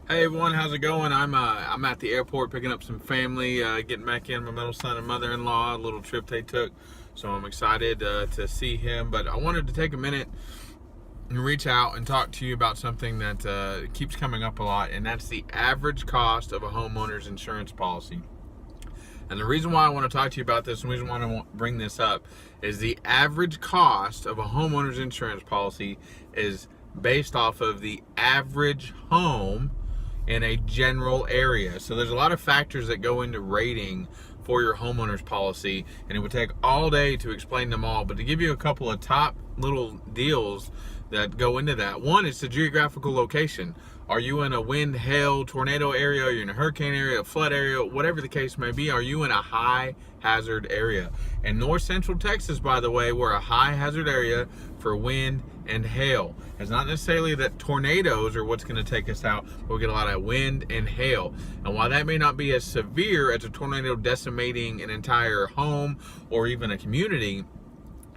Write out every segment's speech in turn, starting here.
Hey everyone, how's it going? I'm at the airport picking up some family, getting back in. My middle son and mother-in-law, a little trip they took, so I'm excited to see him. But I wanted to take a minute and reach out and talk to you about something that keeps coming up a lot, and that's the average cost of a homeowner's insurance policy. And the reason why I want to talk to you about this, and the reason why I want to bring this up, is the average cost of a homeowner's insurance policy is based off of the average home in a general area. So there's a lot of factors that go into rating for your homeowner's policy, and it would take all day to explain them all. But to give you a couple of top little deals that go into that, one is the geographical location. Are you in a wind, hail, tornado area? Are you in a hurricane area, a flood area, whatever the case may be? Are you in a high hazard area? And North Central Texas, by the way, we're a high hazard area for wind and hail. It's not necessarily that tornadoes are what's going to take us out, but we get a lot of wind and hail. And while that may not be as severe as a tornado decimating an entire home or even a community,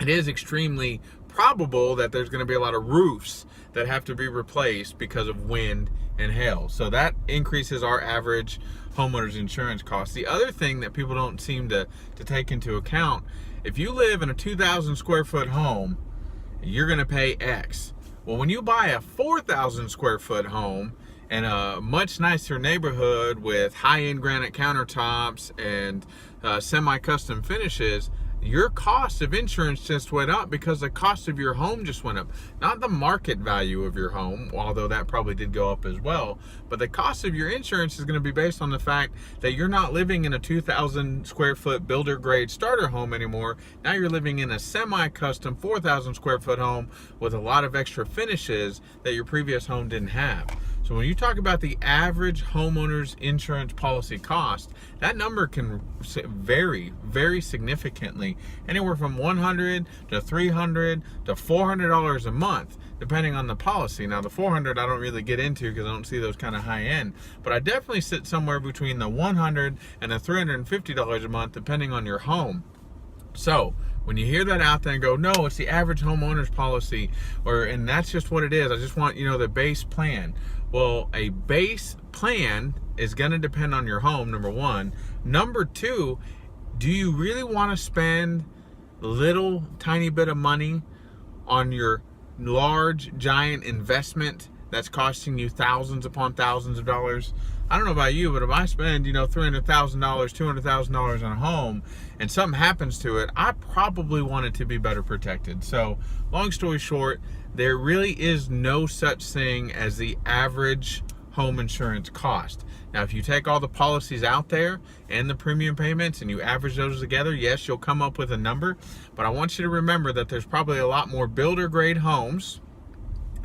it is extremely probable that there's going to be a lot of roofs that have to be replaced because of wind and hail. So that increases our average homeowner's insurance costs. The other thing that people don't seem to take into account, if you live in a 2,000 square foot home, you're going to pay X. Well, when you buy a 4,000 square foot home in a much nicer neighborhood with high-end granite countertops and semi-custom finishes, your cost of insurance just went up because the cost of your home just went up. Not the market value of your home, although that probably did go up as well, but the cost of your insurance is going to be based on the fact that you're not living in a 2,000 square foot builder grade starter home anymore. Now you're living in a semi-custom 4,000 square foot home with a lot of extra finishes that your previous home didn't have. So when you talk about the average homeowner's insurance policy cost, that number can vary very significantly, anywhere from $100 to $300 to $400 a month, depending on the policy. Now the $400 I don't really get into because I don't see those kind of high end, but I definitely sit somewhere between the $100 and the $350 a month, depending on your home. So when you hear that out there and go, no, it's the average homeowner's policy, and that's just what it is. I just want, the base plan. Well, a base plan is going to depend on your home, number one. Number two, do you really want to spend a little tiny bit of money on your large, giant investment that's costing you thousands upon thousands of dollars? I don't know about you, but if I spend, $300,000, $200,000 on a home and something happens to it, I probably want it to be better protected. So, long story short, there really is no such thing as the average home insurance cost. Now, if you take all the policies out there and the premium payments and you average those together, yes, you'll come up with a number. But I want you to remember that there's probably a lot more builder grade homes.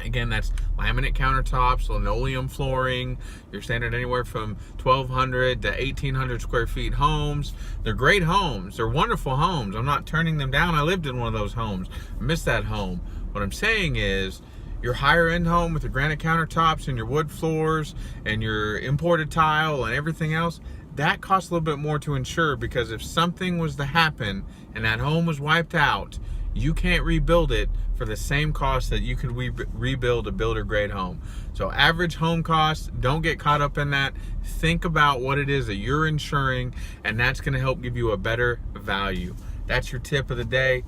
Again, that's laminate countertops, linoleum flooring. You're standard anywhere from 1,200 to 1,800 square feet homes. They're great homes. They're wonderful homes. I'm not turning them down. I lived in one of those homes. I miss that home. What I'm saying is, your higher end home with your granite countertops and your wood floors and your imported tile and everything else, that costs a little bit more to insure, because if something was to happen and that home was wiped out, you can't rebuild it for the same cost that you could rebuild a builder grade home. So average home costs, don't get caught up in that. Think about what it is that you're insuring, and that's going to help give you a better value. That's your tip of the day.